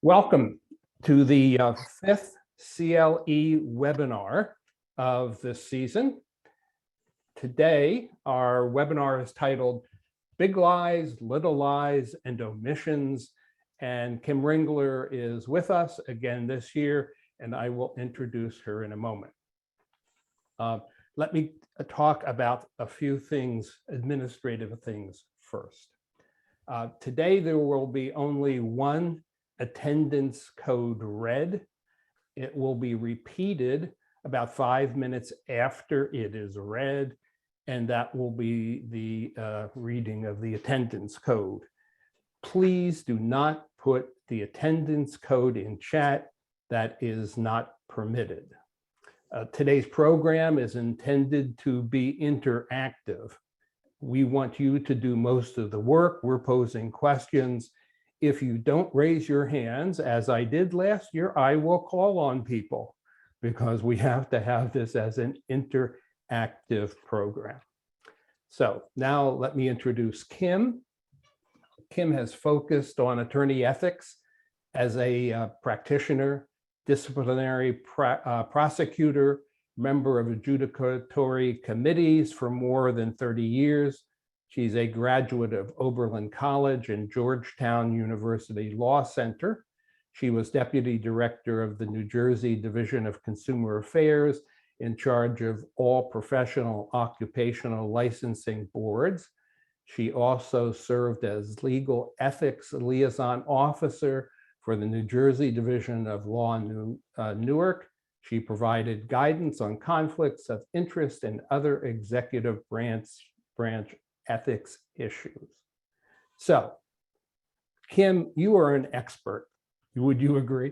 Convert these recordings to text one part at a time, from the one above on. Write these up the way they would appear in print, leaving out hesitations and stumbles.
Welcome to the fifth CLE webinar of this season. Today, our webinar is titled Big Lies, Little Lies, and Omissions. And Kim Ringler is with us again this year, and I will introduce her in a moment. Let me talk about a few things, administrative things first. Today, there will be only one attendance code read. It will be repeated about 5 minutes after it is read, and that will be the reading of the attendance code. Please do not put the attendance code in chat. That is not permitted. Today's program is intended to be interactive. We want you to do most of the work. We're posing questions. If you don't raise your hands, as I did last year, I will call on people because we have to have this as an interactive program. So now let me introduce Kim. Kim has focused on attorney ethics as a practitioner, disciplinary prosecutor, member of adjudicatory committees for more than 30 years. She's a graduate of Oberlin College and Georgetown University Law Center. She was deputy director of the New Jersey Division of Consumer Affairs, in charge of all professional occupational licensing boards. She also served as legal ethics liaison officer for the New Jersey Division of Law Newark. She provided guidance on conflicts of interest and other executive branch ethics issues. So, Kim, you are an expert. Would you agree?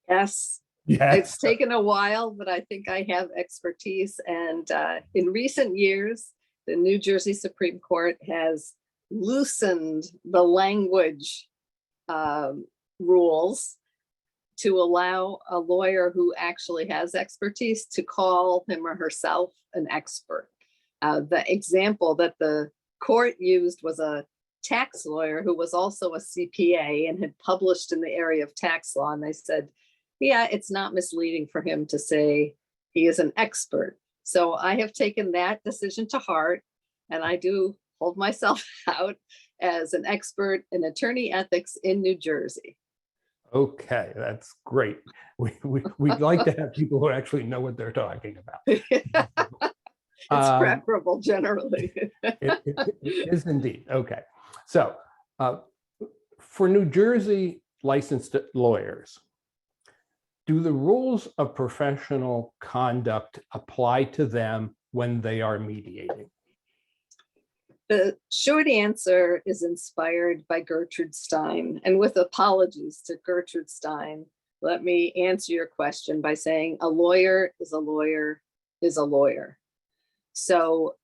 Yes. Yes. It's taken a while, but I think I have expertise. And in recent years, the New Jersey Supreme Court has loosened the language rules to allow a lawyer who actually has expertise to call him or herself an expert. The example that the court used was a tax lawyer who was also a CPA and had published in the area of tax law. And they said, yeah, it's not misleading for him to say he is an expert. So I have taken that decision to heart, and I do hold myself out as an expert in attorney ethics in New Jersey. Okay, that's great. We'd like to have people who actually know what they're talking about. It's preferable generally. it is indeed. Okay. So for New Jersey licensed lawyers, do the rules of professional conduct apply to them when they are mediating? The short answer is inspired by Gertrude Stein. And with apologies to Gertrude Stein, let me answer your question by saying a lawyer is a lawyer is a lawyer. So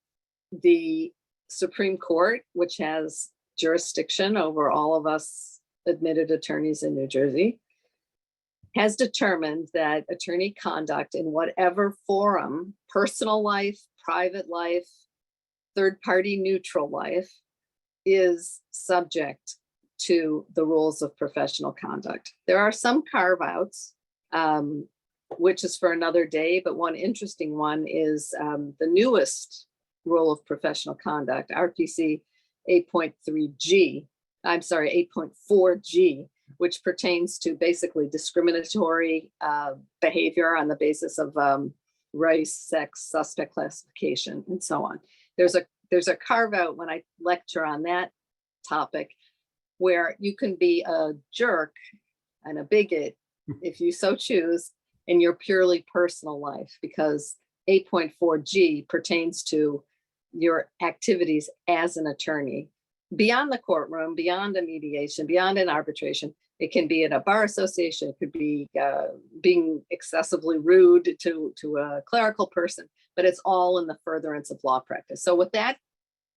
the Supreme Court, which has jurisdiction over all of us admitted attorneys in New Jersey, has determined that attorney conduct in whatever forum, personal life, private life, third-party neutral life, is subject to the rules of professional conduct. There are some carve-outs, which is for another day, but one interesting one is the newest rule of professional conduct, RPC 8.3G, I'm sorry, 8.4G, which pertains to basically discriminatory behavior on the basis of race, sex, suspect classification, and so on. There's a carve out when I lecture on that topic where you can be a jerk and a bigot if you so choose in your purely personal life, because 8.4G pertains to your activities as an attorney beyond the courtroom, beyond a mediation, beyond an arbitration. It can be in a bar association. It could be being excessively rude to a clerical person, but it's all in the furtherance of law practice. So with that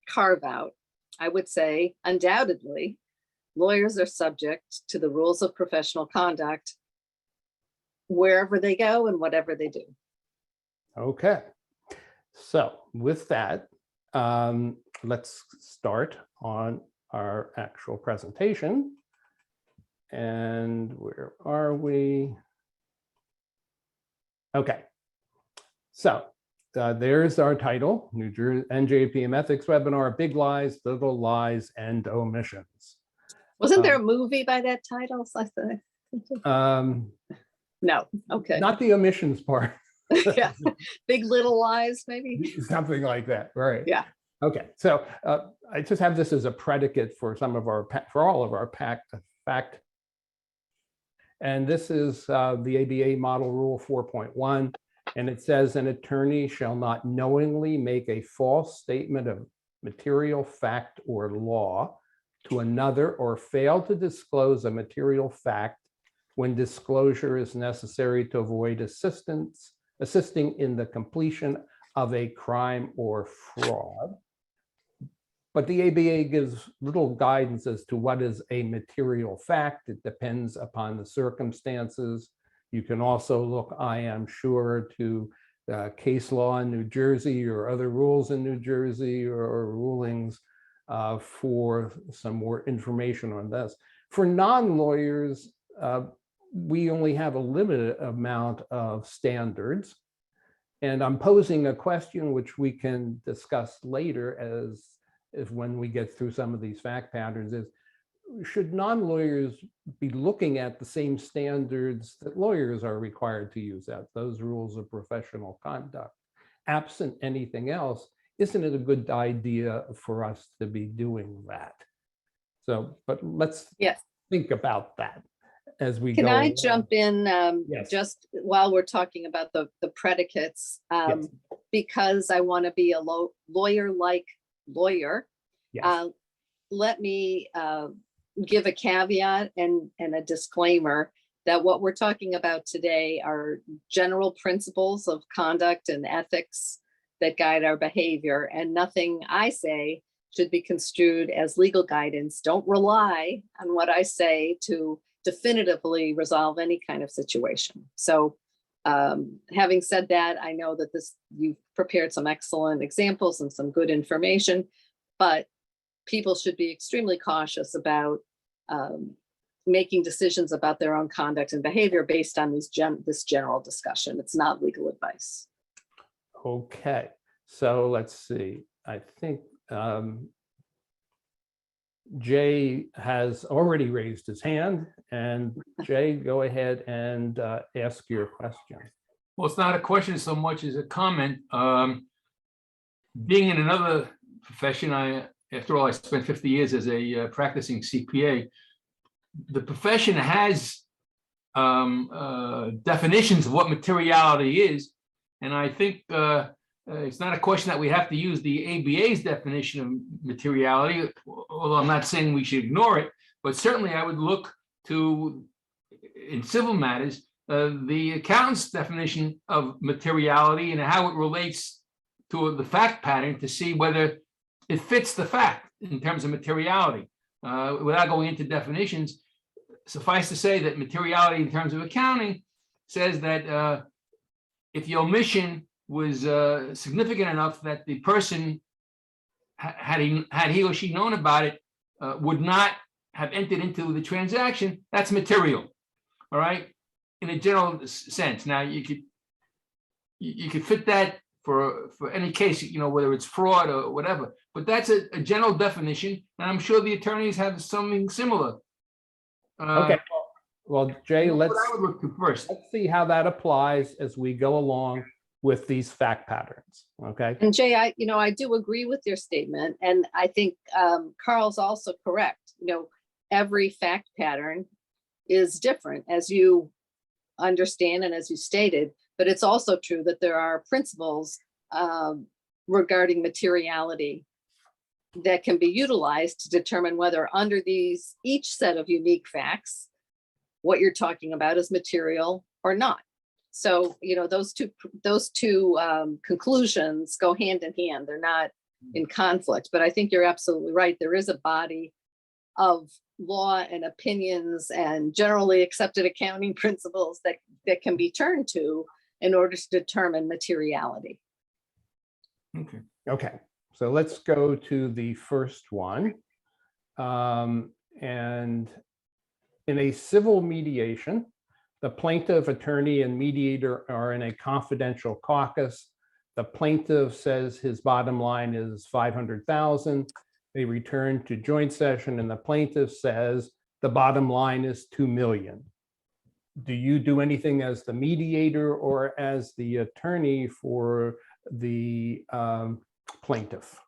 carve out, I would say undoubtedly, lawyers are subject to the rules of professional conduct wherever they go and whatever they do. Okay. So with that, let's start on our actual presentation. And where are we? Okay. So there's our title, New Jersey NJAPM Ethics Webinar, Big Lies, Little Lies, and Omissions. Wasn't there a movie by that title? No, okay. Not the omissions part. Yeah, Big Little Lies, maybe? Something like that, right? Yeah. Okay, so I just have this as a predicate for some of our, for all of our fact. And this is the ABA Model Rule 4.1. And it says an attorney shall not knowingly make a false statement of material fact or law to another or fail to disclose a material fact when disclosure is necessary to avoid assisting in the completion of a crime or fraud. But the ABA gives little guidance as to what is a material fact. It depends upon the circumstances. You can also look, I am sure, to case law in New Jersey or other rules in New Jersey or rulings for some more information on this. For non-lawyers, we only have a limited amount of standards. And I'm posing a question which we can discuss later as when we get through some of these fact patterns is, should non-lawyers be looking at the same standards that lawyers are required to use at, those rules of professional conduct? Absent anything else, isn't it a good idea for us to be doing that? So, but let's think about that as we go. Can I jump in Yes. just while we're talking about the predicates? Yes. Because I want to be a lawyer-like lawyer. Yes. Let me give a caveat and a disclaimer that what we're talking about today are general principles of conduct and ethics that guide our behavior, and nothing I say should be construed as legal guidance. Don't rely on what I say to definitively resolve any kind of situation. So having said that, I know that you've prepared some excellent examples and some good information, but people should be extremely cautious about making decisions about their own conduct and behavior based on this general discussion. It's not legal advice. Okay, so let's see. I think Jay has already raised his hand, and Jay, go ahead and ask your question. Well, it's not a question so much as a comment. Being in another profession, after all, I spent 50 years as a practicing CPA. The profession has definitions of what materiality is, and I think it's not a question that we have to use the ABA's definition of materiality, although I'm not saying we should ignore it, but certainly I would look to, in civil matters, the accountant's definition of materiality and how it relates to the fact pattern to see whether it fits the fact in terms of materiality. Without going into definitions, suffice to say that materiality in terms of accounting says that if the omission was significant enough that the person, had he or she known about it, would not have entered into the transaction, that's material, all right, in a general sense. Now, you could fit that for any case, you know, whether it's fraud or whatever, but that's a general definition, and I'm sure the attorneys have something similar. Okay, well, Jay, let's I would look to first. Let's see how that applies as we go along with these fact patterns. Okay. And Jay, I do agree with your statement, and I think Carl's also correct. You know, every fact pattern is different, as you understand and as you stated, but it's also true that there are principles regarding materiality that can be utilized to determine whether under each set of unique facts, what you're talking about is material or not. So, you know, those two conclusions go hand in hand. They're not in conflict, but I think you're absolutely right. There is a body of law and opinions and generally accepted accounting principles that can be turned to in order to determine materiality. Okay. So let's go to the first one. And in a civil mediation, the plaintiff, attorney, and mediator are in a confidential caucus. The plaintiff says his bottom line is 500,000. They return to joint session and the plaintiff says the bottom line is 2 million. Do you do anything as the mediator or as the attorney for the plaintiff?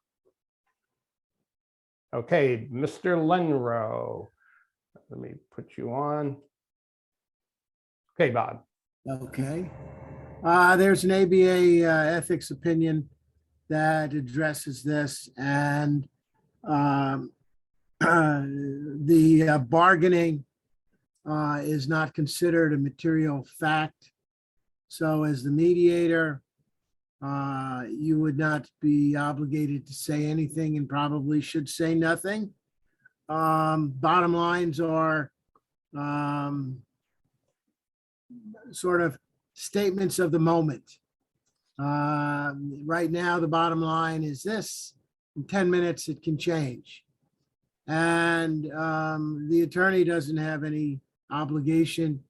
Okay, Mr. Lenro, let me put you on. Okay, Bob. Okay. There's an ABA ethics opinion that addresses this, and the bargaining is not considered a material fact. So as the mediator, you would not be obligated to say anything and probably should say nothing. Bottom lines are sort of statements of the moment. Right now, the bottom line is this. In 10 minutes, it can change. And the attorney doesn't have any obligation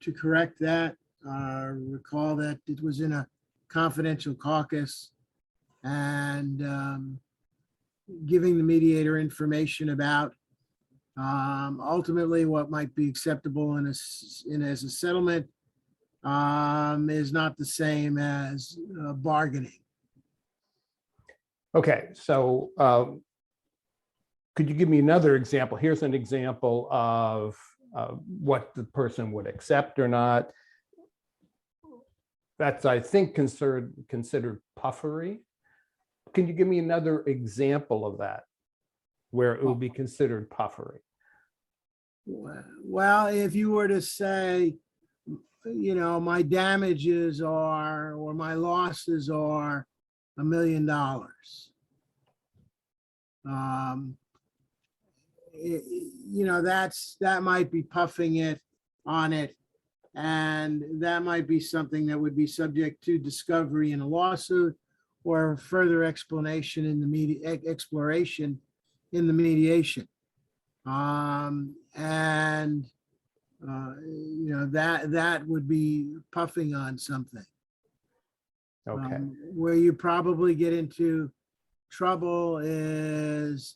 to correct that. Recall that it was in a confidential caucus, and giving the mediator information about ultimately what might be acceptable as a settlement is not the same as bargaining. Okay, so could you give me another example? Here's an example of what the person would accept or not. That's, I think, considered puffery. Can you give me another example of that where it will be considered puffery? Well, if you were to say, you know, my damages are, or my losses are $1 million. You know, that might be puffing it on it. And that might be something that would be subject to discovery in a lawsuit or further explanation in the exploration in the mediation. You know, that would be puffing on something. Okay. Where you probably get into trouble is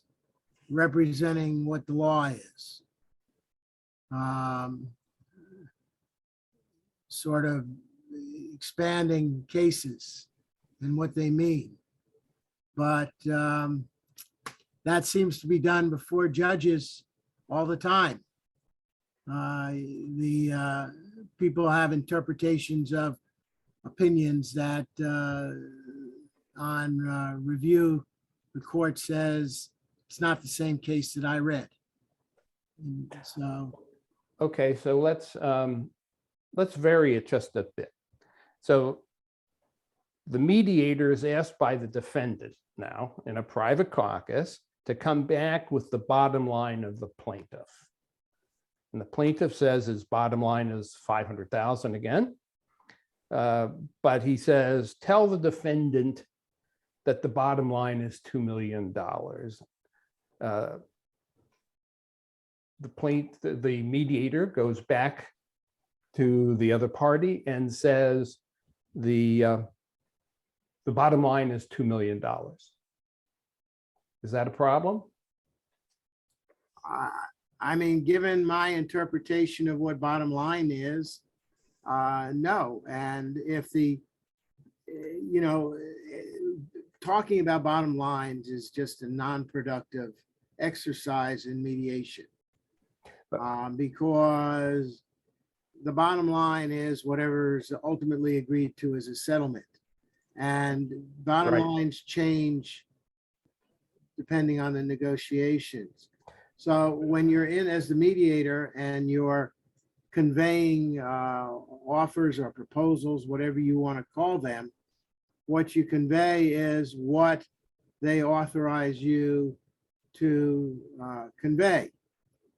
representing what the law is. Sort of expanding cases and what they mean. But that seems to be done before judges all the time. The people have interpretations of opinions that on review, the court says it's not the same case that I read. And so, Okay, so let's vary it just a bit. So the mediator is asked by the defendant now in a private caucus to come back with the bottom line of the plaintiff. And the plaintiff says his bottom line is 500,000 again. But he says, tell the defendant that the bottom line is $2 million. The mediator goes back to the other party and says the bottom line is $2 million. Is that a problem? I mean, given my interpretation of what bottom line is, no. And if you know, talking about bottom lines is just a non-productive exercise in mediation, because the bottom line is whatever's ultimately agreed to as a settlement, and bottom lines change depending on the negotiations. So when you're in as the mediator and you're conveying offers or proposals, whatever you want to call them, what you convey is what they authorize you to convey.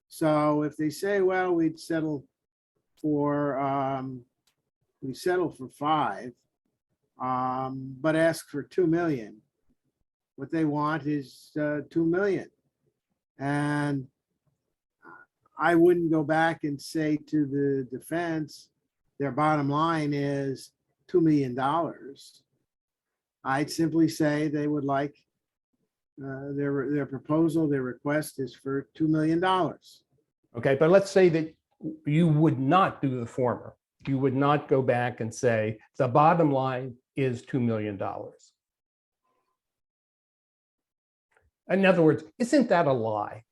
So if they say, well, we settle for 5, but ask for 2 million, what they want is 2 million. And I wouldn't go back and say to the defense, their bottom line is $2 million. I'd simply say they would like their proposal, their request is for $2 million. Okay, but let's say that you would not do the former. You would not go back and say the bottom line is $2 million. In other words, isn't that a lie?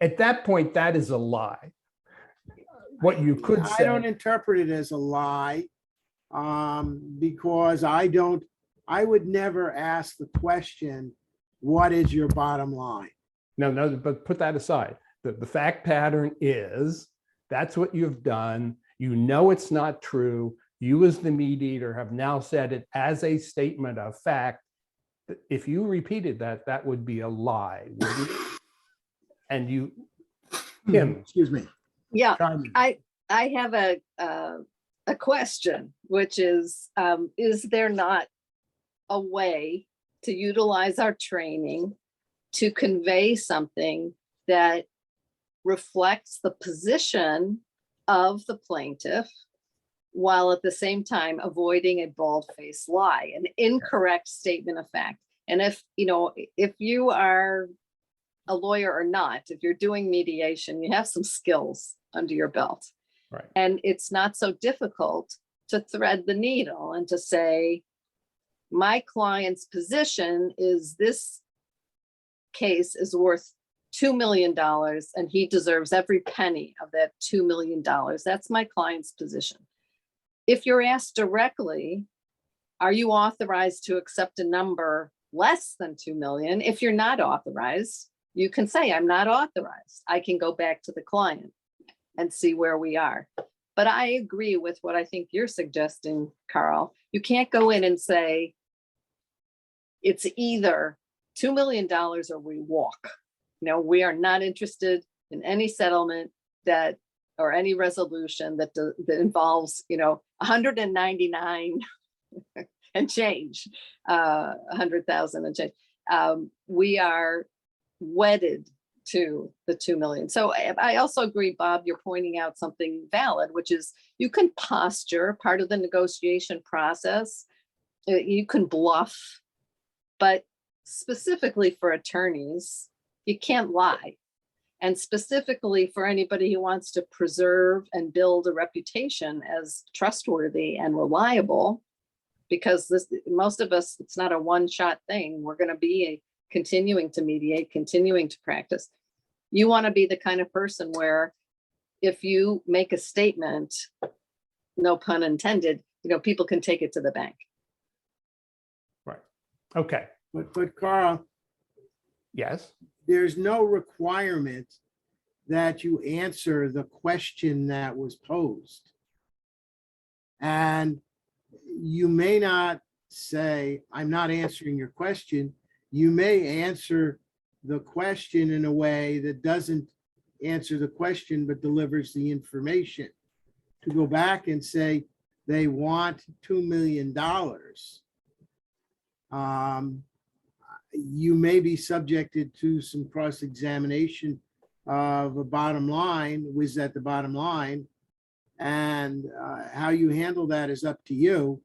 At that point, that is a lie. What you could I don't say, interpret it as a lie because I would never ask the question, what is your bottom line? no, but put that aside. The fact pattern is that's what you've done. You know it's not true. You as the mediator have now said it as a statement of fact. If you repeated that, that would be a lie. And you, Kim, Excuse me. Yeah, Chime in. I have a question, which is there not a way to utilize our training to convey something that reflects the position of the plaintiff while at the same time avoiding a bald-faced lie, an incorrect statement of fact? And if you are a lawyer or not, if you're doing mediation, you have some skills under your belt. right? And it's not so difficult to thread the needle and to say, my client's position is this case is worth $2 million and he deserves every penny of that $2 million. That's my client's position. If you're asked directly, are you authorized to accept a number less than 2 million? If you're not authorized, you can say, I'm not authorized. I can go back to the client and see where we are. But I agree with what I think you're suggesting, Carl. You can't go in and say, it's either $2 million or we walk. We are not interested in any settlement that, or any resolution that involves, 199 and change, 100,000 and change. We are wedded to the 2 million. So I also agree, Bob, you're pointing out something valid, which is you can posture part of the negotiation process. You can bluff, but specifically for attorneys, you can't lie. And specifically for anybody who wants to preserve and build a reputation as trustworthy and reliable, because most of us, it's not a one-shot thing. We're going to be continuing to mediate, continuing to practice. You want to be the kind of person where if you make a statement, no pun intended, people can take it to the bank. Right. Okay. But Carl, Yes. there's no requirement that you answer the question that was posed. And you may not say, I'm not answering your question. You may answer the question in a way that doesn't answer the question, but delivers the information. To go back and say they want $2 million, you may be subjected to some cross-examination of a bottom line, was that the bottom line? And how you handle that is up to you.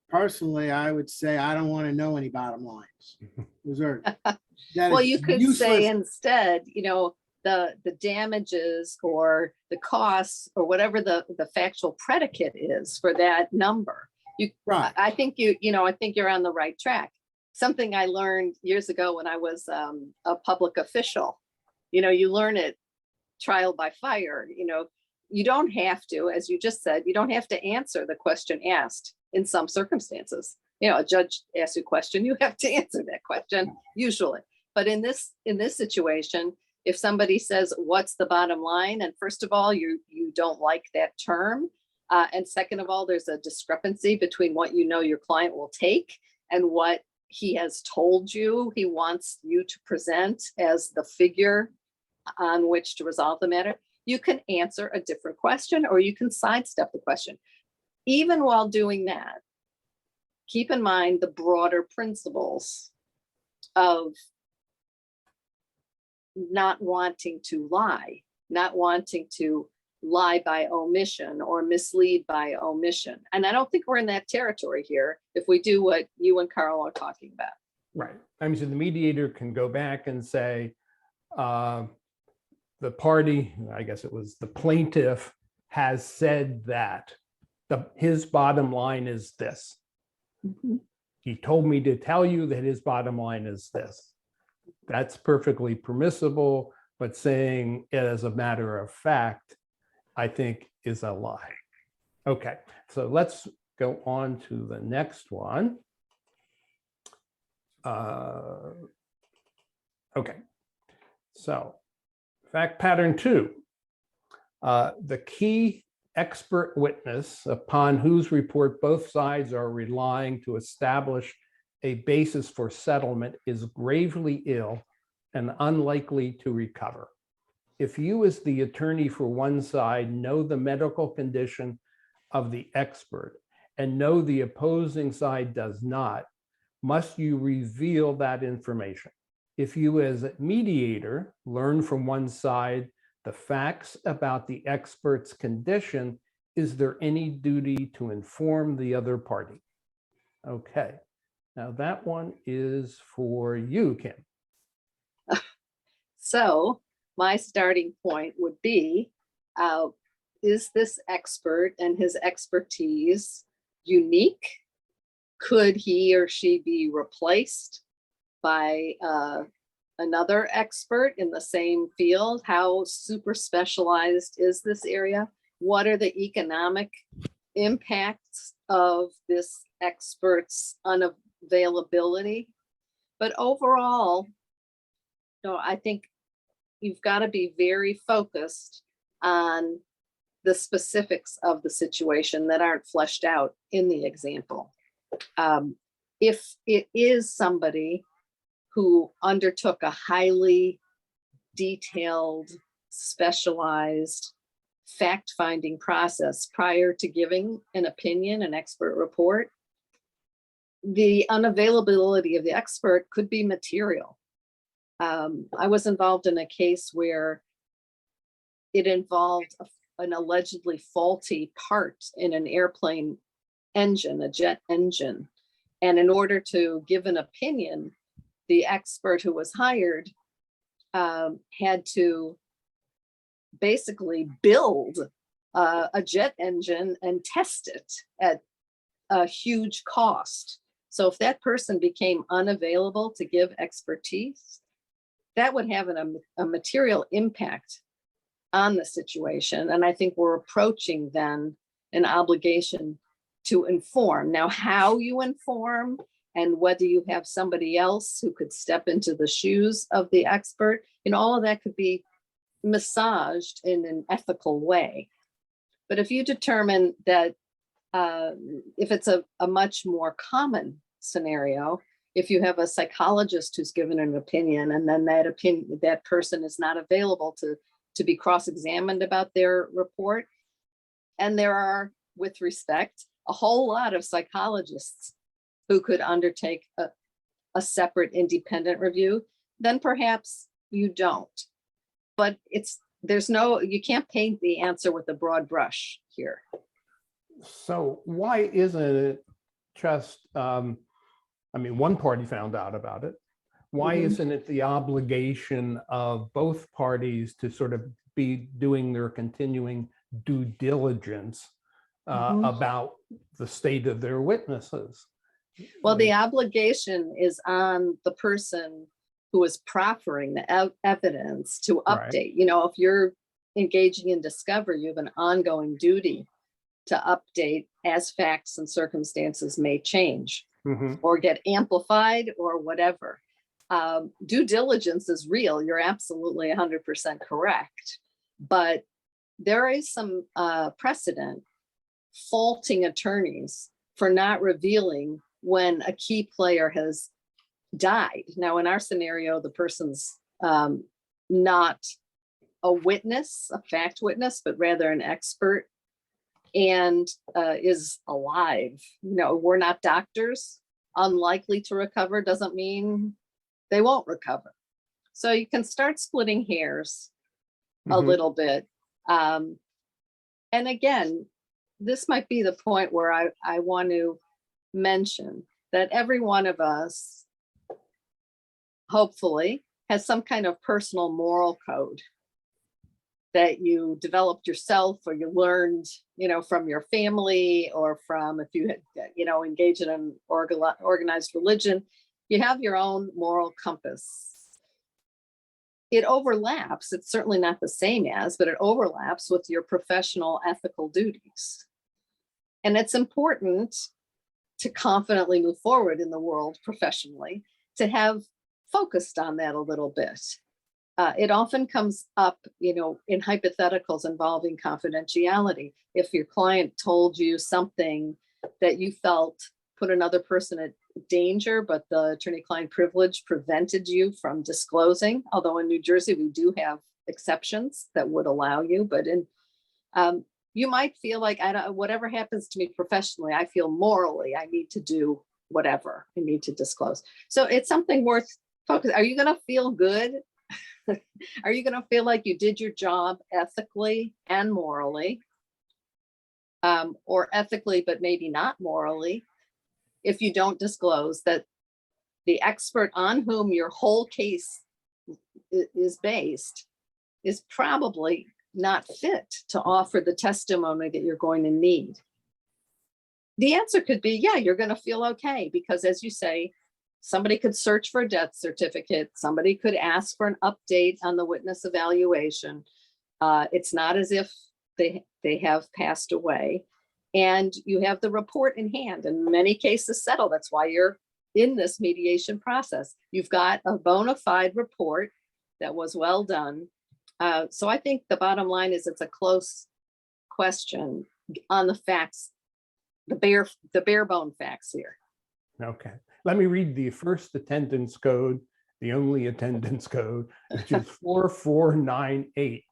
Personally, I would say, I don't want to know any bottom lines. Those are, Well, you could say useless. instead, the damages or the costs or whatever the factual predicate is for that number. Right. I think I think you're on the right track. Something I learned years ago when I was a public official. You learn it trial by fire. You don't have to, as you just said, you don't have to answer the question asked in some circumstances. A judge asks you a question, you have to answer that question usually. But in this situation, if somebody says, what's the bottom line? And first of all, you don't like that term. And second of all, there's a discrepancy between what your client will take and what he has told you he wants you to present as the figure on which to resolve the matter. You can answer a different question or you can sidestep the question. Even while doing that, keep in mind the broader principles of not wanting to lie, not wanting to lie by omission or mislead by omission. And I don't think we're in that territory here if we do what you and Carl are talking about. Right. I mean, so the mediator can go back and say, the party, I guess it was the plaintiff, has said that his bottom line is this. Mhm. He told me to tell you that his bottom line is this. That's perfectly permissible, but saying it as a matter of fact, I think is a lie. Okay, so let's go on to the next one. Okay, so fact pattern 2. The key expert witness upon whose report both sides are relying to establish a basis for settlement is gravely ill and unlikely to recover. If you, as the attorney for one side, know the medical condition of the expert and know the opposing side does not, must you reveal that information? If you, as a mediator, learn from one side the facts about the expert's condition, is there any duty to inform the other party? Okay, now that one is for you, Kim. So my starting point would be, is this expert and his expertise unique? Could he or she be replaced by another expert in the same field? How super specialized is this area? What are the economic impacts of this expert's unavailability? But overall, I think you've got to be very focused on the specifics of the situation that aren't fleshed out in the example. If it is somebody who undertook a highly detailed, specialized fact-finding process prior to giving an opinion, an expert report, the unavailability of the expert could be material. I was involved in a case where it involved an allegedly faulty part in an airplane engine, a jet engine. And in order to give an opinion, the expert who was hired had to basically build a jet engine and test it at a huge cost. So if that person became unavailable to give expertise, that would have a material impact on the situation. And I think we're approaching then an obligation to inform. Now, how you inform and whether you have somebody else who could step into the shoes of the expert, all of that could be massaged in an ethical way. But if you determine that if it's a much more common scenario, if you have a psychologist who's given an opinion and then that person is not available to be cross-examined about their report, and there are, with respect, a whole lot of psychologists who could undertake a separate independent review, then perhaps you don't. But you can't paint the answer with a broad brush here. So why isn't it just, one party found out about it. Why isn't it the obligation of both parties to sort of be doing their continuing due diligence about the state of their witnesses? Well, the obligation is on the person who is proffering the evidence to update. Right. If you're engaging in discovery, you have an ongoing duty to update as facts and circumstances may change or get amplified or whatever. Due diligence is real. You're absolutely 100% correct. But there is some precedent faulting attorneys for not revealing when a key player has died. Now, in our scenario, the person's not a witness, a fact witness, but rather an expert and is alive. We're not doctors. Unlikely to recover doesn't mean they won't recover. So you can start splitting hairs a Mhm. little bit. And again, this might be the point where I want to mention that every one of us, hopefully, has some kind of personal moral code that you developed yourself or you learned, from your family or from if you had, engaged in an organized religion, you have your own moral compass. It overlaps, it's certainly not the same as, but it overlaps with your professional ethical duties. And it's important to confidently move forward in the world professionally, to have focused on that a little bit. It often comes up, in hypotheticals involving confidentiality. If your client told you something that you felt put another person at danger, but the attorney-client privilege prevented you from disclosing, although in New Jersey, we do have exceptions that would allow you, but you might feel like, whatever happens to me professionally, I feel morally, I need to do whatever, I need to disclose. So it's something worth focusing. Are you going to feel good? Are you going to feel like you did your job ethically and morally, or ethically, but maybe not morally, if you don't disclose that the expert on whom your whole case is based is probably not fit to offer the testimony that you're going to need? The answer could be, yeah, you're going to feel okay, because as you say, somebody could search for a death certificate. Somebody could ask for an update on the witness evaluation. It's not as if they have passed away. And you have the report in hand, and many cases settle. That's why you're in this mediation process. You've got a bona fide report that was well done. So I think the bottom line is it's a close question on the facts, the bare bone facts here. Okay, let me read the first attendance code, the only attendance code, which is 4498.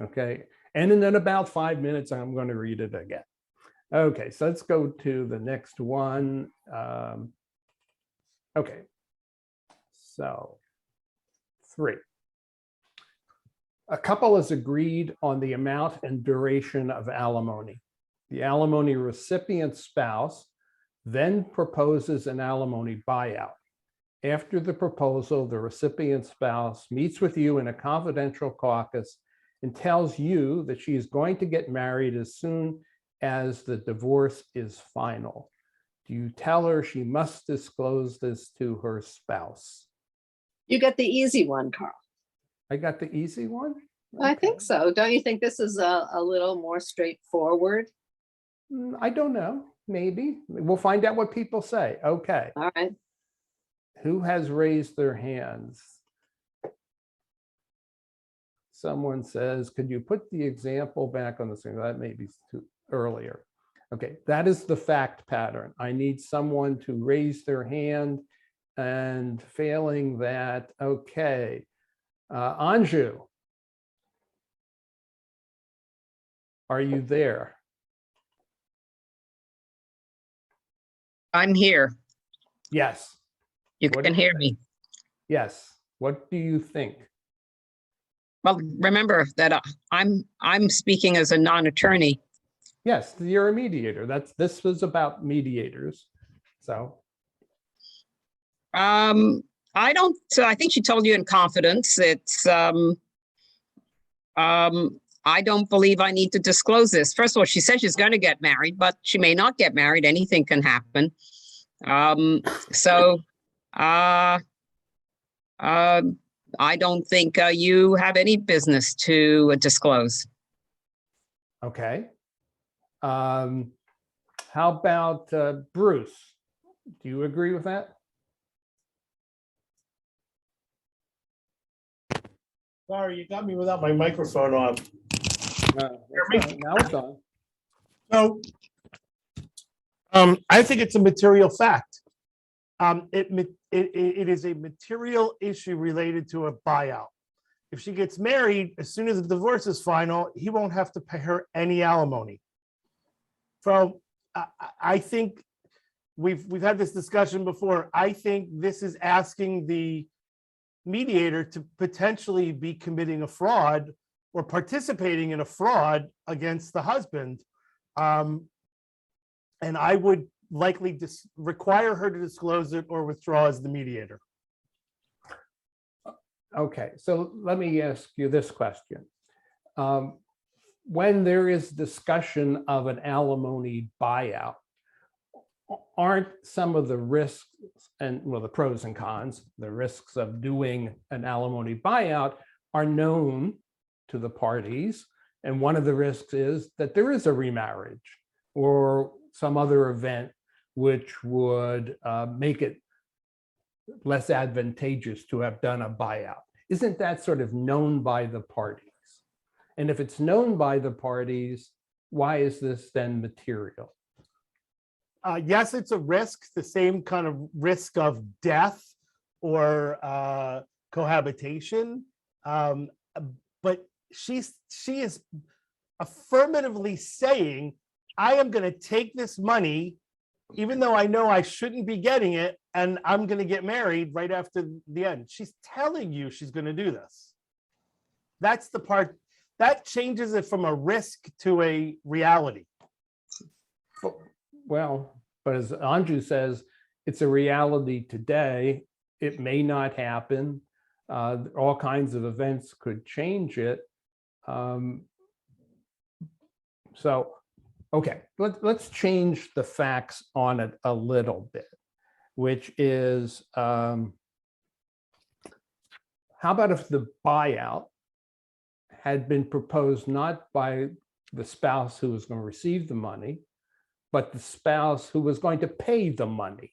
Okay, and in about 5 minutes, I'm going to read it again. Okay, so let's go to the next one. Okay, so 3. A couple has agreed on the amount and duration of alimony. The alimony recipient spouse then proposes an alimony buyout. After the proposal, the recipient spouse meets with you in a confidential caucus and tells you that she is going to get married as soon as the divorce is final. Do you tell her she must disclose this to her spouse? You get the easy one, Carl. I got the easy one? I think Okay. so. Don't you think this is a little more straightforward? I don't know. Maybe. We'll find out what people say. Okay. All right. Who has raised their hands? Someone says, could you put the example back on the screen? That may be too earlier. Okay, that is the fact pattern. I need someone to raise their hand, and failing that, okay. Anju, are you there? I'm here. Yes. You What can do you hear think? me. Yes. What do you think? Well, remember that I'm speaking as a non-attorney. Yes, you're a mediator. This was about mediators. So I don't. I think she told you in confidence. It's. I don't believe I need to disclose this. First of all, she says she's going to get married, but she may not get married. Anything can happen. I don't think you have any business to disclose. okay. How about Bruce? Do you agree with that? Sorry, you got me without my microphone on. No, now it's on. So, I think it's a material fact. It is a material issue related to a buyout. If she gets married, as soon as the divorce is final, he won't have to pay her any alimony. So I think we've had this discussion before. I think this is asking the mediator to potentially be committing a fraud or participating in a fraud against the husband. And I would likely require her to disclose it or withdraw as the mediator. Okay, so let me ask you this question. When there is discussion of an alimony buyout, aren't some of the risks and, well, the pros and cons, the risks of doing an alimony buyout are known to the parties? And one of the risks is that there is a remarriage or some other event which would make it less advantageous to have done a buyout. Isn't that sort of known by the parties? And if it's known by the parties, why is this then material? Yes, it's a risk, the same kind of risk of death or cohabitation. But she is affirmatively saying, I am going to take this money, even though I know I shouldn't be getting it, and I'm going to get married right after the end. She's telling you she's going to do this. That's the part that changes it from a risk to a reality. Well, but as Anju says, it's a reality today. It may not happen. All kinds of events could change it. So, okay, let's change the facts on it a little bit, which is, how about if the buyout had been proposed not by the spouse who was going to receive the money, but the spouse who was going to pay the money?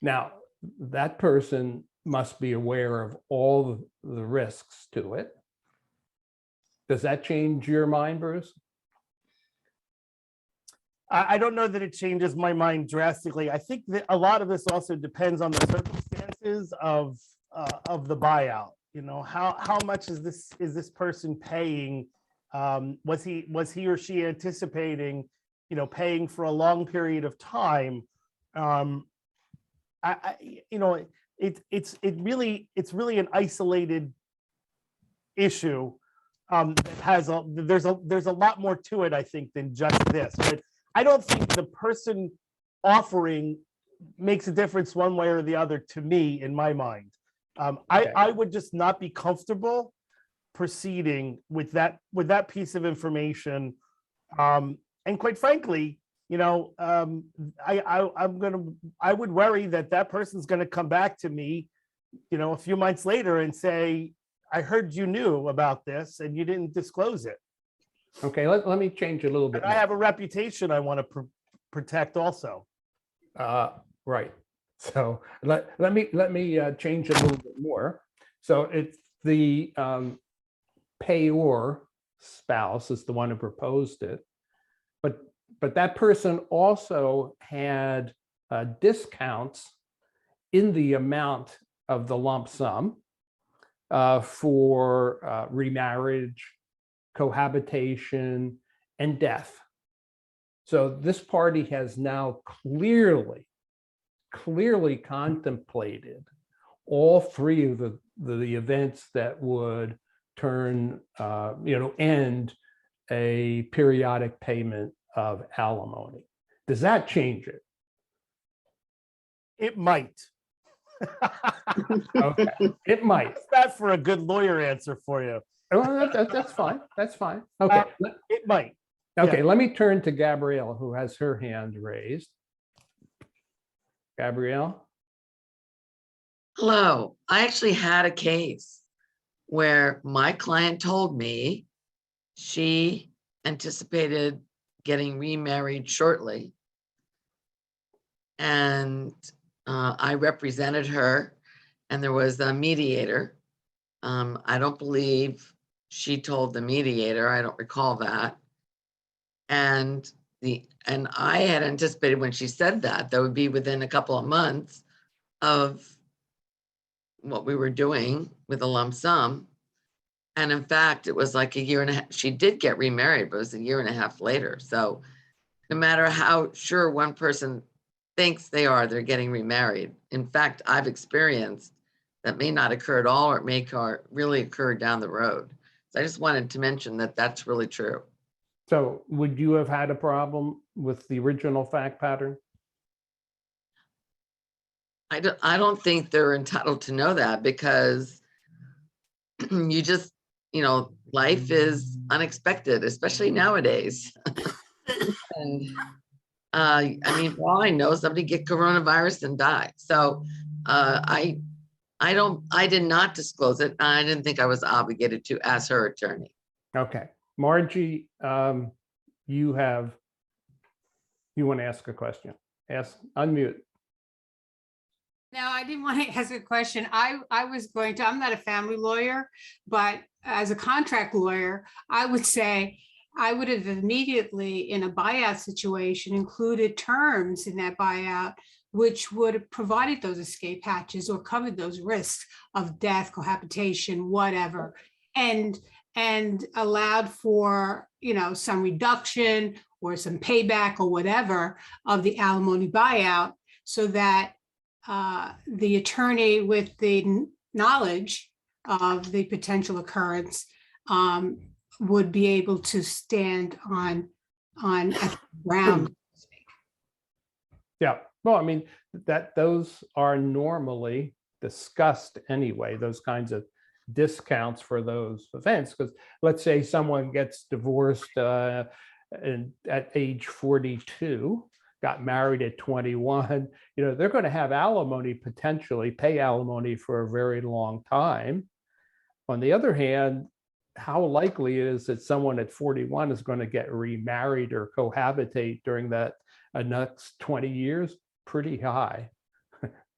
Now, that person must be aware of all the risks to it. Does that change your mind, Bruce? I don't know that it changes my mind drastically. I think that a lot of this also depends on the circumstances of the buyout. You know, how much is this person paying? Was he or she anticipating, you know, paying for a long period of time? It's really an isolated issue. There's a lot more to it, I think, than just this. But I don't think the person offering makes a difference one way or the other to me, in my mind. Okay. I would just not be comfortable proceeding with that piece of information. And quite frankly, you know, I would worry that person's going to come back to me, you know, a few months later and say, I heard you knew about this and you didn't disclose it. Okay, let me change a little bit. And I have a reputation I want to protect also. Right. So let me change a little bit more. So it's the payor spouse is the one who proposed it, but that person also had discounts in the amount of the lump sum for remarriage, cohabitation, and death. So this party has now clearly contemplated all three of the events that would turn, end a periodic payment of alimony. Does that change it? It might. Okay, it might. That's that for a good lawyer answer for you. Well, that's fine. That's fine. Okay. It might. Okay, Yeah. let me turn to Gabrielle, who has her hand raised. Gabrielle? Hello. I actually had a case where my client told me she anticipated getting remarried shortly. And I represented her, and there was a mediator. I don't believe she told the mediator. I don't recall that. And I had anticipated when she said that would be within a couple of months of what we were doing with a lump sum. And in fact, it was like a year and a half. She did get remarried, but it was a year and a half later. So no matter how sure one person thinks they're getting remarried. In fact, I've experienced that may not occur at all, or it may really occur down the road. So I just wanted to mention that that's really true. So would you have had a problem with the original fact pattern? I don't think they're entitled to know that, because you just, life is unexpected, especially nowadays. And I mean, for all I know, somebody get coronavirus and die. So I did not disclose it. I didn't think I was obligated to as her attorney. Okay, Margie, you want to ask a question? Unmute. No, I didn't want to ask a question. I was going to, I'm not a family lawyer, but as a contract lawyer, I would say I would have immediately, in a buyout situation, included terms in that buyout which would have provided those escape hatches or covered those risks of death, cohabitation, whatever, and allowed for, some reduction or some payback or whatever of the alimony buyout, so that the attorney with the knowledge of the potential occurrence would be able to stand on ground. Yeah, well, I mean, those are normally discussed anyway, those kinds of discounts for those events, because let's say someone gets divorced at age 42, got married at 21, they're going to have alimony, potentially pay alimony for a very long time. On the other hand, how likely it is that someone at 41 is going to get remarried or cohabitate during that next 20 years? Pretty high,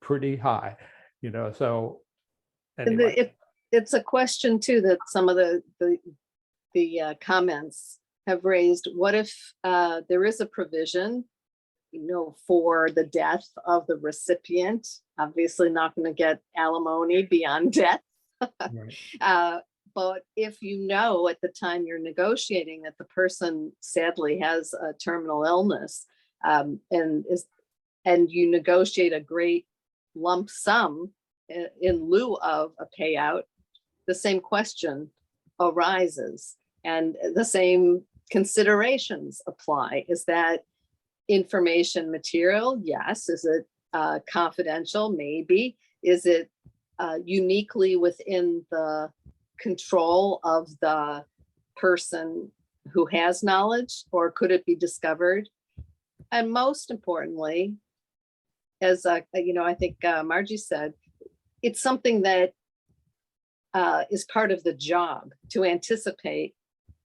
pretty high, so anyway. It's a question too that some of the comments have raised. What if there is a provision, for the death of the recipient? Obviously not going to get alimony beyond death. Right. But if at the time you're negotiating that the person sadly has a terminal illness, and you negotiate a great lump sum in lieu of a payout, the same question arises and the same considerations apply. Is that information material? Yes. Is it confidential? Maybe. Is it uniquely within the control of the person who has knowledge, or could it be discovered? And most importantly, as I think Margie said, it's something that is part of the job to anticipate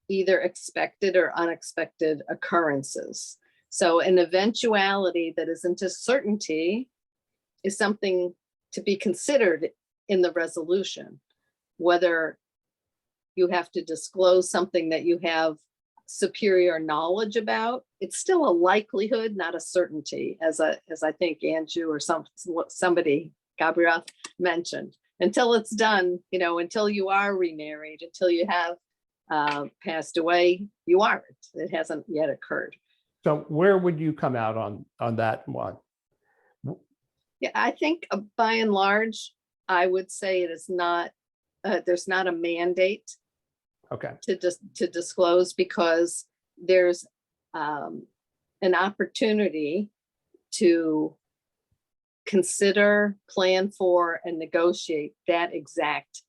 either expected or unexpected occurrences. So an eventuality that isn't a certainty is something to be considered in the resolution. Whether you have to disclose something that you have superior knowledge about, it's still a likelihood, not a certainty, as I think Andrew or somebody, Gabrielle, mentioned. Until it's done, until you are remarried, until you have passed away, you aren't. It hasn't yet occurred. So where would you come out on that one? Yeah, I think by and large, I would say it is not, there's not a mandate Okay. to disclose, because there's an opportunity to consider, plan for, and negotiate that exact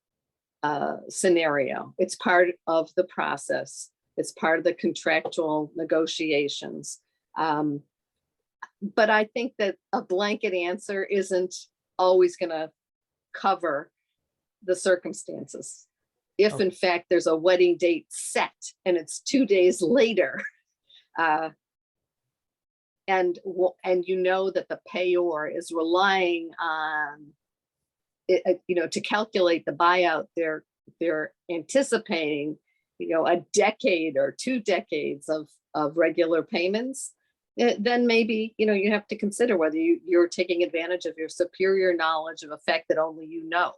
scenario. It's part of the process. It's part of the contractual negotiations. But I think that a blanket answer isn't always going to cover the circumstances. If in fact there's a wedding date set and it's 2 days later, and that the payor is relying on it, to calculate the buyout, they're anticipating, a decade or 2 decades of regular payments, then maybe, you have to consider whether you're taking advantage of your superior knowledge of a fact that only you know.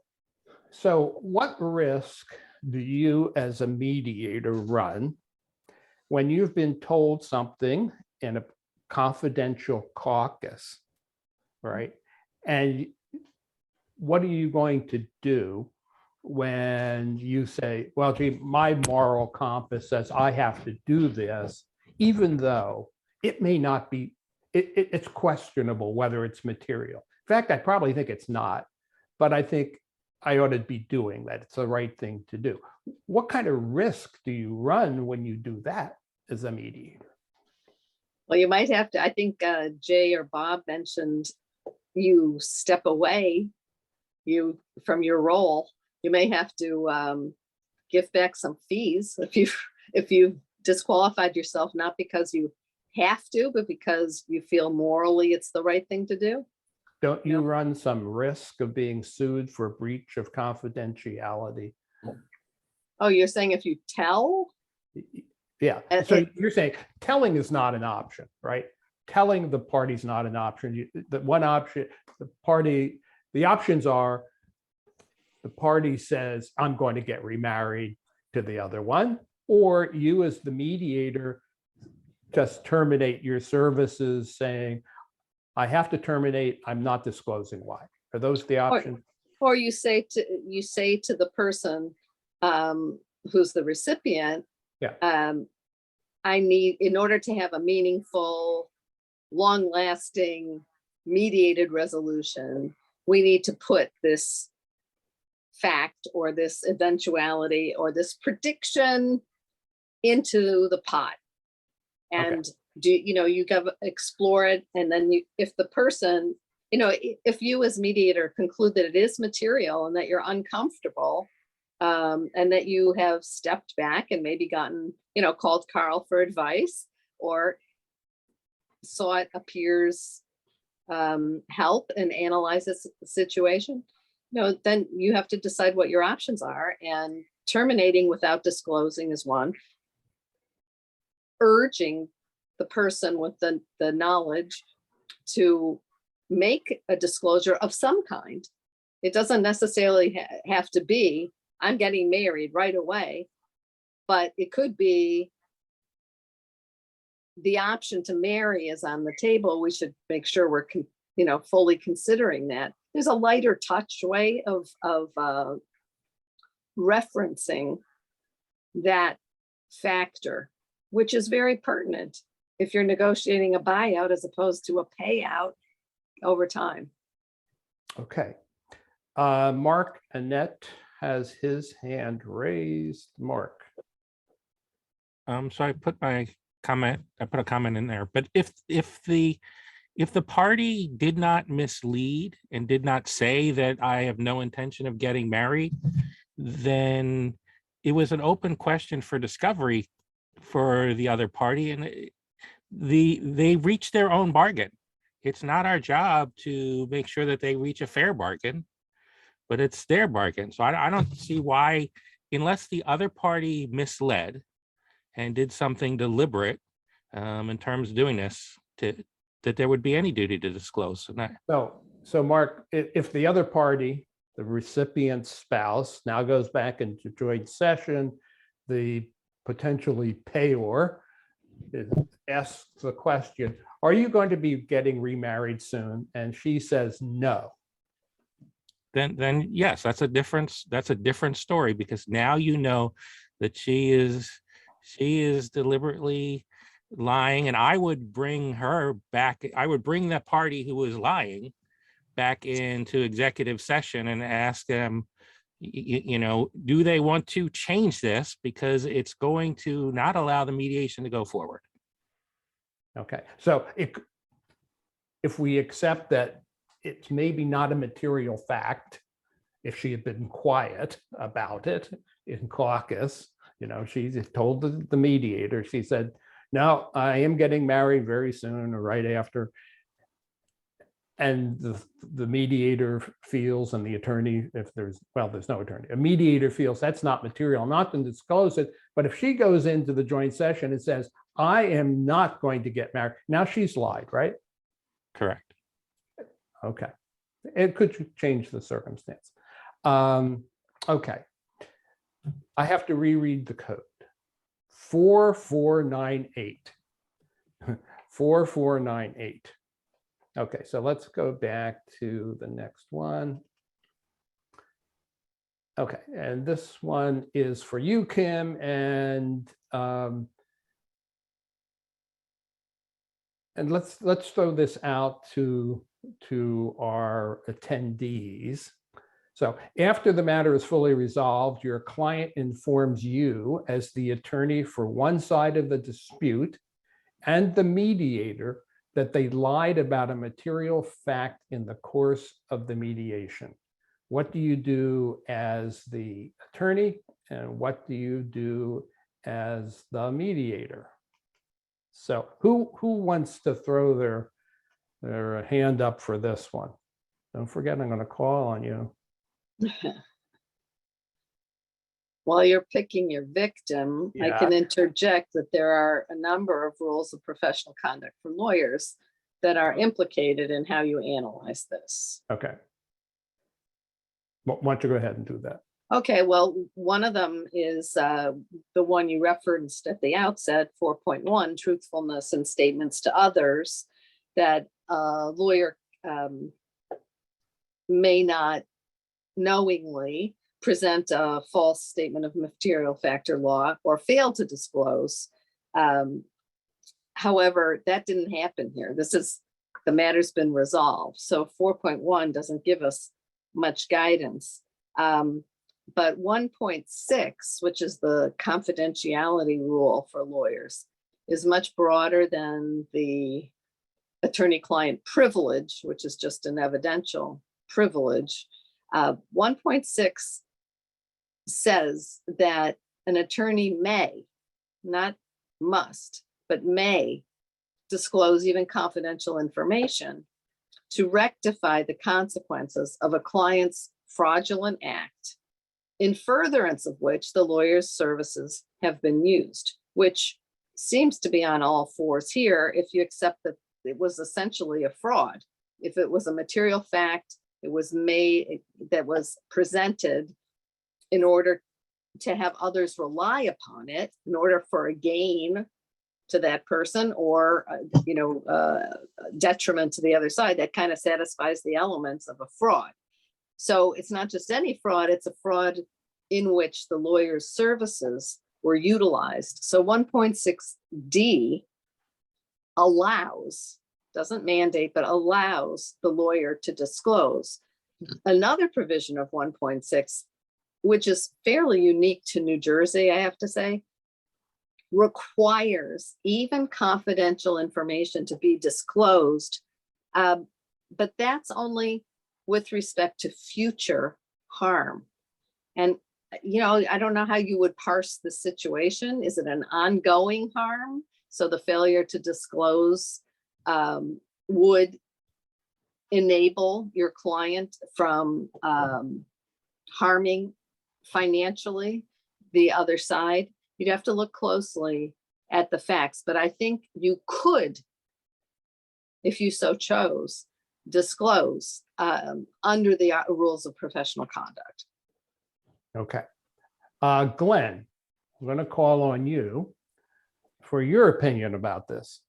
So what risk do you as a mediator run when you've been told something in a confidential caucus, right? And what are you going to do when you say, well, gee, my moral compass says I have to do this, even though it may not be, it's questionable whether it's material. In fact, I probably think it's not, but I think I ought to be doing that. It's the right thing to do. What kind of risk do you run when you do that as a mediator? Well, you might have to, I think Jay or Bob mentioned you step away from your role. You may have to give back some fees if you've disqualified yourself, not because you have to, but because you feel morally it's the right thing to do. Don't you run some risk of being sued for breach of confidentiality? Oh, you're saying if you tell? Yeah, And so you're saying telling is not an option, right? Telling the party's not an option. The one option, the options are the party says, I'm going to get remarried to the other one, or you as the mediator just terminate your services saying, I have to terminate, I'm not disclosing why. Are those the options? Or you say to the person who's the recipient, Yeah. I need, in order to have a meaningful, long-lasting, mediated resolution, we need to put this fact or this eventuality or this prediction into the pot. And you explore it, and then if the person, if you as mediator conclude that it is material and that you're uncomfortable, and that you have stepped back and maybe gotten, called Carl for advice or sought a peer's help and analyze this situation, then you have to decide what your options are, and terminating without disclosing is one. Urging the person with the knowledge to make a disclosure of some kind. It doesn't necessarily have to be, I'm getting married right away, but it could be the option to marry is on the table. We should make sure we're, fully considering that. There's a lighter touch way of referencing that factor, which is very pertinent if you're negotiating a buyout as opposed to a payout over time. Okay. Mark Annette has his hand raised. Mark. So I put a comment in there, but if the party did not mislead and did not say that I have no intention of getting married, then it was an open question for discovery for the other party, and they reached their own bargain. It's not our job to make sure that they reach a fair bargain, but it's their bargain. So I don't see why, unless the other party misled and did something deliberate in terms of doing this, that there would be any duty to disclose. So Mark, if the other party, the recipient's spouse, now goes back into joint session, the potentially payor asks the question, are you going to be getting remarried soon? And she says no. Then yes, that's a different story, because now you know that she is deliberately lying, and I would bring her back. I would bring that party who was lying back into executive session and ask them, do they want to change this, because it's going to not allow the mediation to go forward. Okay, so if we accept that it's maybe not a material fact, if she had been quiet about it in caucus, she told the mediator, she said, no, I am getting married very soon or right after. And the mediator feels, and the attorney, if there's no attorney, a mediator feels that's not material, not to disclose it. But if she goes into the joint session and says, I am not going to get married, now she's lied, right? Correct. Okay. It could change the circumstance. Okay. I have to reread the code. 4498. 4498. Okay, so let's go back to the next one. Okay, and this one is for you, Kim, and let's throw this out to our attendees. So after the matter is fully resolved, your client informs you as the attorney for one side of the dispute and the mediator that they lied about a material fact in the course of the mediation. What do you do as the attorney, and what do you do as the mediator? So who wants to throw their hand up for this one? Don't forget, I'm going to call on you. While you're picking your victim, I can interject that there are a number of rules of professional conduct for lawyers that are implicated in how you analyze this. Okay. Why don't you go ahead and do that? Okay, well, one of them is the one you referenced at the outset, 4.1, truthfulness in statements to others, that a lawyer may not knowingly present a false statement of material fact or law or fail to disclose. However, that didn't happen here. The matter's been resolved. So 4.1 doesn't give us much guidance. But 1.6, which is the confidentiality rule for lawyers, is much broader than the attorney-client privilege, which is just an evidential privilege. 1.6 says that an attorney may, not must, but may disclose even confidential information to rectify the consequences of a client's fraudulent act, in furtherance of which the lawyer's services have been used, which seems to be on all fours here if you accept that it was essentially a fraud. If it was a material fact, it was made, that was presented in order to have others rely upon it, in order for a gain to that person or, detriment to the other side, that kind of satisfies the elements of a fraud. So it's not just any fraud, it's a fraud in which the lawyer's services were utilized. So 1.6D allows, doesn't mandate, but allows the lawyer to disclose. Another provision of 1.6, which is fairly unique to New Jersey, I have to say, requires even confidential information to be disclosed. But that's only with respect to future harm. And, I don't know how you would parse the situation. Is it an ongoing harm? So the failure to disclose would enable your client from harming financially the other side. You'd have to look closely at the facts, but I think you could, if you so chose, disclose under the rules of professional conduct. Okay. Glenn, I'm going to call on you for your opinion about this.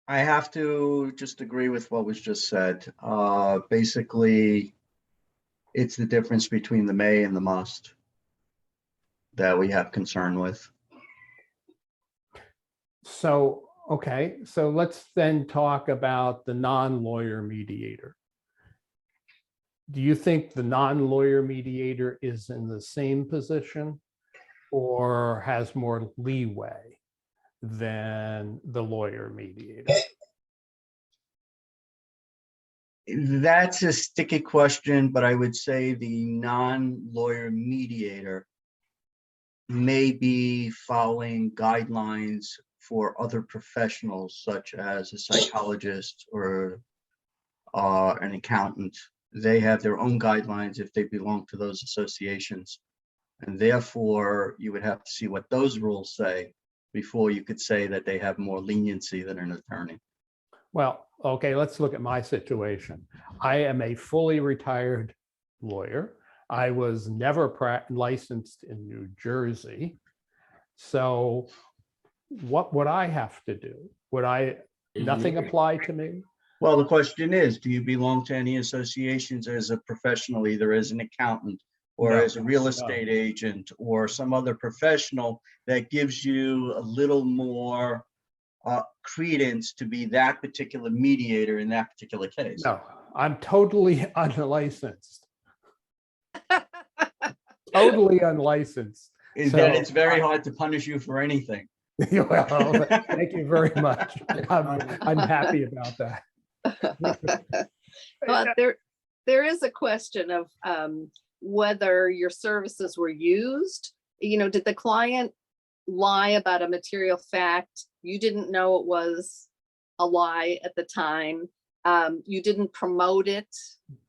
I have to just agree with what was just said. Basically, it's the difference between the may and the must that we have concern with. So, okay, so let's then talk about the non-lawyer mediator. Do you think the non-lawyer mediator is in the same position or has more leeway than the lawyer mediator? That's a sticky question, but I would say the non-lawyer mediator may be following guidelines for other professionals, such as a psychologist or an accountant. They have their own guidelines if they belong to those associations. And therefore, you would have to see what those rules say before you could say that they have more leniency than an attorney. Well, okay, let's look at my situation. I am a fully retired lawyer. I was never licensed in New Jersey. So what would I have to do? Would nothing apply to me? Well, the question is, do you belong to any associations as a professional, either as an accountant or No, as a real no. estate agent or some other professional that gives you a little more credence to be that particular mediator in that particular case? No, I'm totally unlicensed. Totally unlicensed. Is So, that it's very hard to punish you for anything. Well, thank you very much. I'm happy about that. But there is a question of whether your services were used. You know, did the client lie about a material fact? You didn't know it was a lie at the time. You didn't promote it.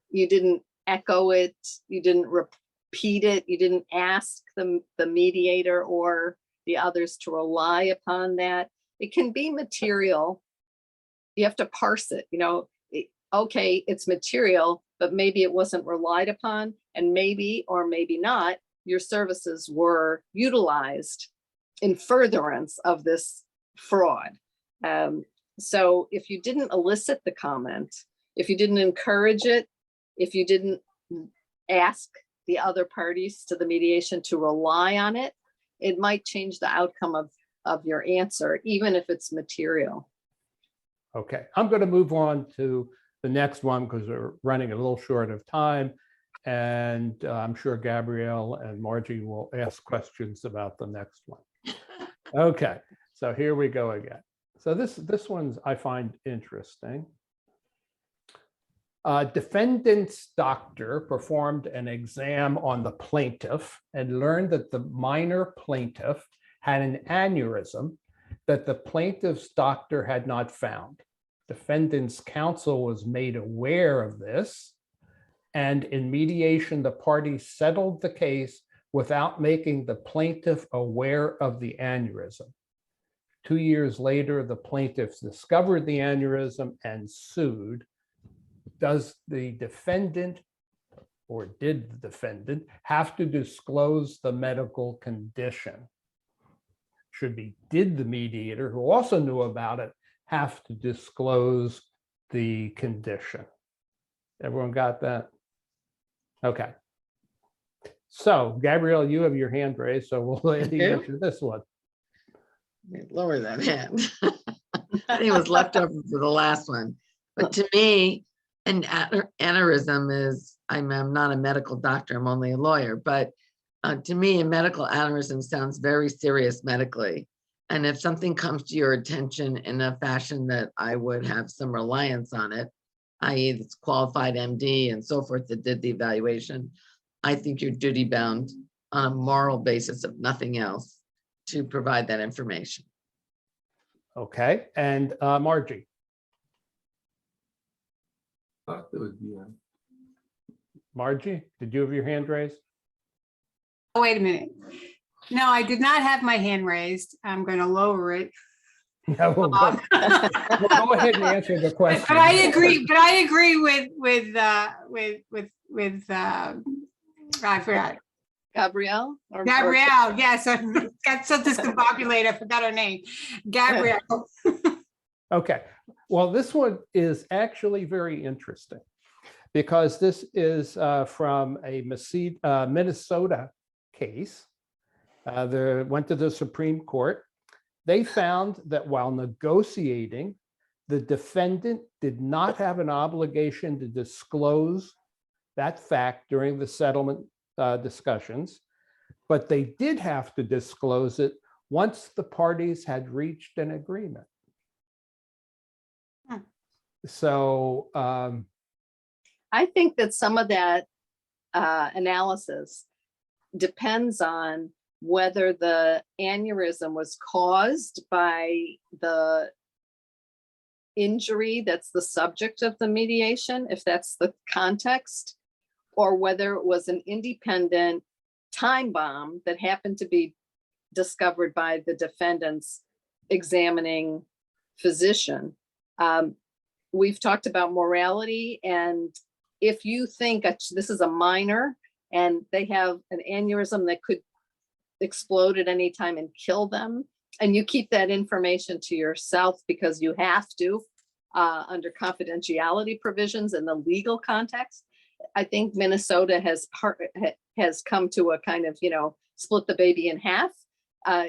You didn't echo it. You didn't repeat it. You didn't ask the mediator or the others to rely upon that. It can be material. You have to parse it, you know, okay, it's material, but maybe it wasn't relied upon, and maybe or maybe not, your services were utilized in furtherance of this fraud. So if you didn't elicit the comment, if you didn't encourage it, if you didn't ask the other parties to the mediation to rely on it, it might change the outcome of your answer, even if it's material. Okay, I'm going to move on to the next one because we're running a little short of time. And I'm sure Gabrielle and Margie will ask questions about the next one. Okay, so here we go again. So this one's I find interesting. Defendant's doctor performed an exam on the plaintiff and learned that the minor plaintiff had an aneurysm that the plaintiff's doctor had not found. Defendant's counsel was made aware of this, and in mediation, the parties settled the case without making the plaintiff aware of the aneurysm. 2 years later, the plaintiffs discovered the aneurysm and sued. Does the defendant, or did the defendant, have to disclose the medical condition? Should be, did the mediator, who also knew about it, have to disclose the condition? Everyone got that? Okay. So Gabrielle, you have your hand raised, so we'll let you answer this one. Lower that hand. I think it was left over for the last one. But to me, an aneurysm is, I'm not a medical doctor, I'm only a lawyer, but to me, a medical aneurysm sounds very serious medically. And if something comes to your attention in a fashion that I would have some reliance on it, i.e. it's qualified MD and so forth that did the evaluation, I think you're duty bound on a moral basis, if nothing else, to provide that information. Okay, and Margie. Margie, did you have your hand raised? Oh, wait a minute. No, I did not have my hand raised. I'm going to lower it. No, we'll go ahead and answer the question. But I agree. But I agree with I forgot. Gabrielle? Or Gabrielle, yes, I got so discombobulated, I forgot her name. Gabrielle. Okay, well, this one is actually very interesting because this is from a Minnesota case. They went to the Supreme Court. They found that while negotiating, the defendant did not have an obligation to disclose that fact during the settlement discussions, but they did have to disclose it once the parties had reached an agreement. So I think that some of that analysis depends on whether the aneurysm was caused by the injury that's the subject of the mediation, if that's the context, or whether it was an independent time bomb that happened to be discovered by the defendant's examining physician. We've talked about morality, and if you think this is a minor and they have an aneurysm that could explode at any time and kill them, and you keep that information to yourself because you have to, under confidentiality provisions in the legal context. I think Minnesota has come to a kind of, split the baby in half.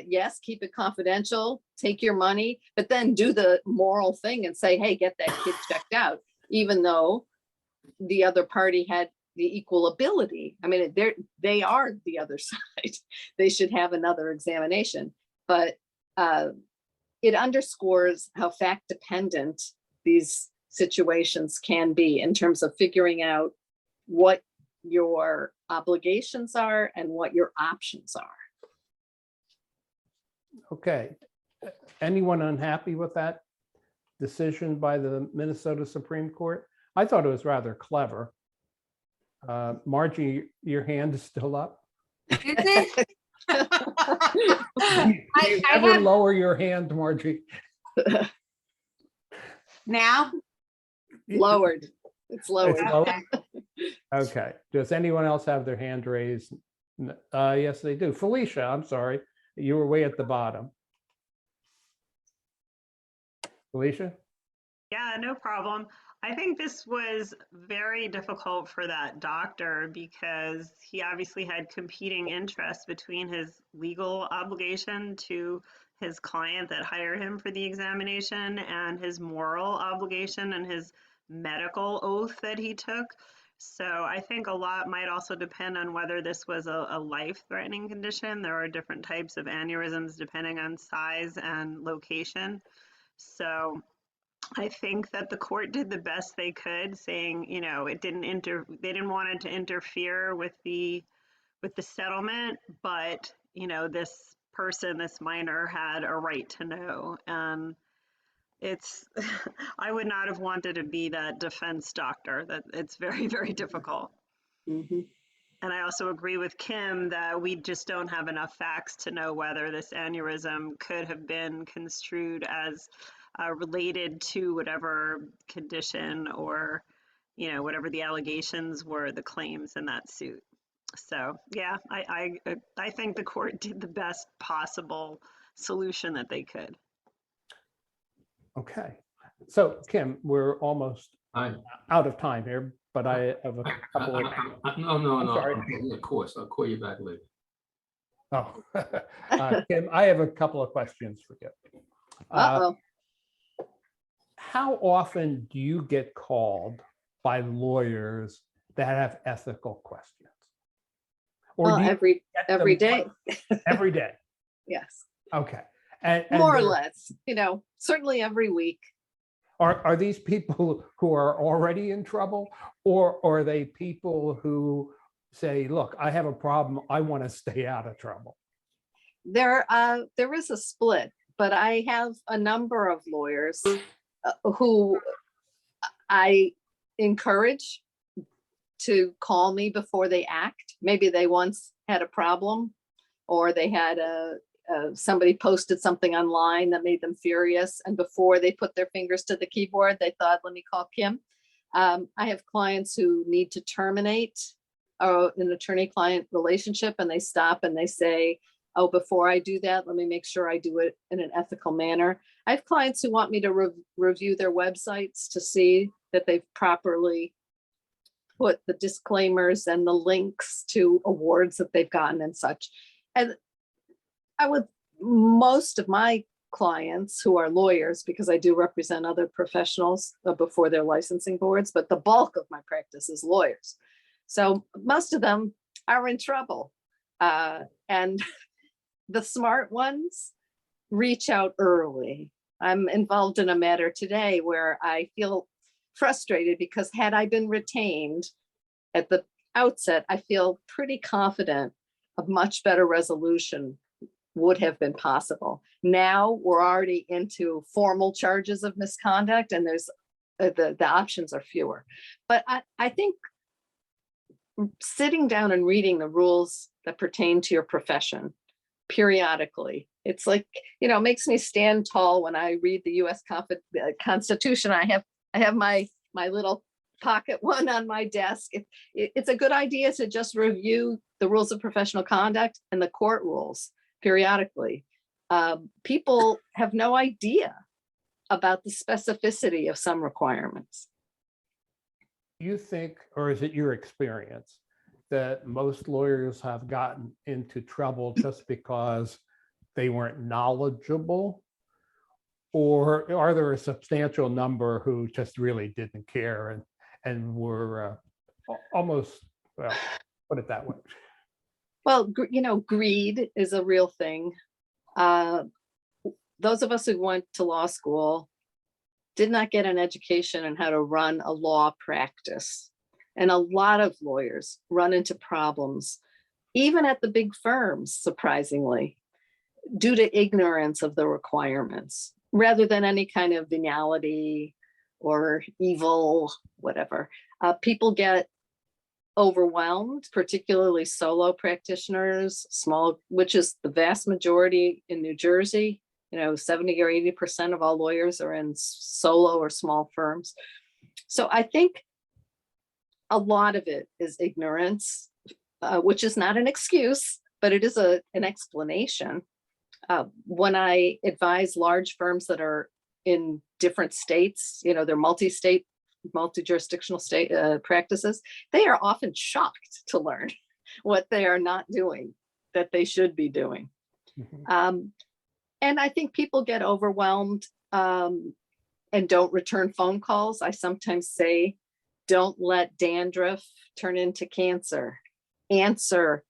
Yes, keep it confidential, take your money, but then do the moral thing and say, hey, get that kid checked out, even though the other party had the equal ability. I mean, they are the other side. They should have another examination, but it underscores how fact dependent these situations can be in terms of figuring out what your obligations are and what your options are. Okay. Anyone unhappy with that decision by the Minnesota Supreme Court? I thought it was rather clever. Margie, your hand is still up. Is it? Do you I ever have- lower your hand, Margie? Now? Lowered. It's lowered. It's lowered? Okay. Okay. Does anyone else have their hand raised? Yes, they do. Felicia, I'm sorry. You were way at the bottom. Felicia? Yeah, no problem. I think this was very difficult for that doctor because he obviously had competing interests between his legal obligation to his client that hired him for the examination and his moral obligation and his medical oath that he took. So I think a lot might also depend on whether this was a life-threatening condition. There are different types of aneurysms depending on size and location. So I think that the court did the best they could, saying, they didn't want it to interfere with the settlement, but this person, this minor, had a right to know. And it's I would not have wanted to be that defense doctor. That it's very, very difficult. Mhm. And I also agree with Kim that we just don't have enough facts to know whether this aneurysm could have been construed as related to whatever condition or, whatever the allegations were, the claims in that suit. So yeah, I think the court did the best possible solution that they could. Okay. So Kim, we're almost Aye. out of time here, but I have a couple of, No, I'm sorry. of course, I'll call you back later. Kim, I have a couple of questions for you. Uh-oh. How often do you get called by lawyers that have ethical questions? Or Well, do you every get them day. Every day. Yes, Okay. And more or they're- less, certainly every week. Are these people who are already in trouble, or are they people who say, look, I have a problem, I want to stay out of trouble? There is a split, but I have a number of lawyers who I encourage to call me before they act. Maybe they once had a problem, or they had somebody posted something online that made them furious, and before they put their fingers to the keyboard, they thought, let me call Kim. I have clients who need to terminate an attorney-client relationship, and they stop and they say, oh, before I do that, let me make sure I do it in an ethical manner. I have clients who want me to review their websites to see that they've properly put the disclaimers and the links to awards that they've gotten and such. And most of my clients who are lawyers, because I do represent other professionals before their licensing boards, but the bulk of my practice is lawyers. So most of them are in trouble. And the smart ones reach out early. I'm involved in a matter today where I feel frustrated because had I been retained at the outset, I feel pretty confident a much better resolution would have been possible. Now we're already into formal charges of misconduct, and there's the options are fewer. But I think sitting down and reading the rules that pertain to your profession periodically, it's like, makes me stand tall when I read the US Constitution. I have my little pocket one on my desk. It's a good idea to just review the rules of professional conduct and the court rules periodically. People have no idea about the specificity of some requirements. You think, or is it your experience, that most lawyers have gotten into trouble just because they weren't knowledgeable? Or are there a substantial number who just really didn't care and were almost, well, put it that way? Well, greed is a real thing. Those of us who went to law school did not get an education on how to run a law practice. And a lot of lawyers run into problems, even at the big firms, surprisingly, due to ignorance of the requirements, rather than any kind of venality or evil, whatever. People get overwhelmed, particularly solo practitioners, small, which is the vast majority in New Jersey. 70 or 80% of all lawyers are in solo or small firms. So I think a lot of it is ignorance, which is not an excuse, but it is an explanation. When I advise large firms that are in different states, they're multi-state, multi-jurisdictional state practices, they are often shocked to learn what they are not doing that they should be doing. And I think people get overwhelmed and don't return phone calls. I sometimes say, don't let dandruff turn into cancer. Answer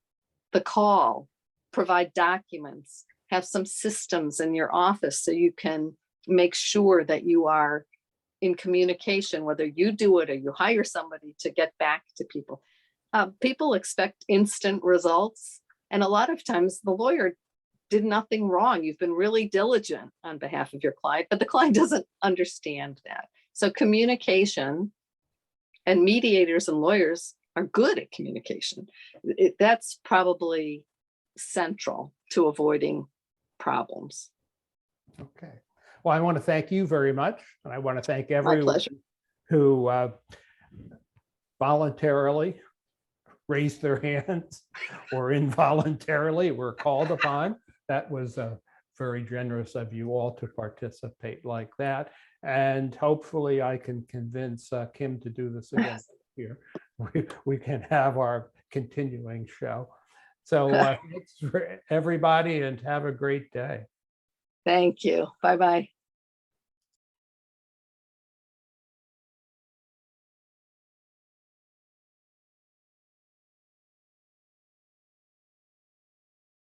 the call, provide documents, have some systems in your office so you can make sure that you are in communication, whether you do it or you hire somebody to get back to people. People expect instant results. And a lot of times the lawyer did nothing wrong. You've been really diligent on behalf of your client, but the client doesn't understand that. So communication, and mediators and lawyers are good at communication. That's probably central to avoiding problems. Okay. Well, I want to thank you very much. And I want to thank My everyone pleasure. who voluntarily raised their hands or involuntarily were called upon. That was very generous of you all to participate like that. And hopefully I can convince Kim to do this again here. We can have our continuing show. So thanks for everybody and have a great day. Thank you. Bye-bye.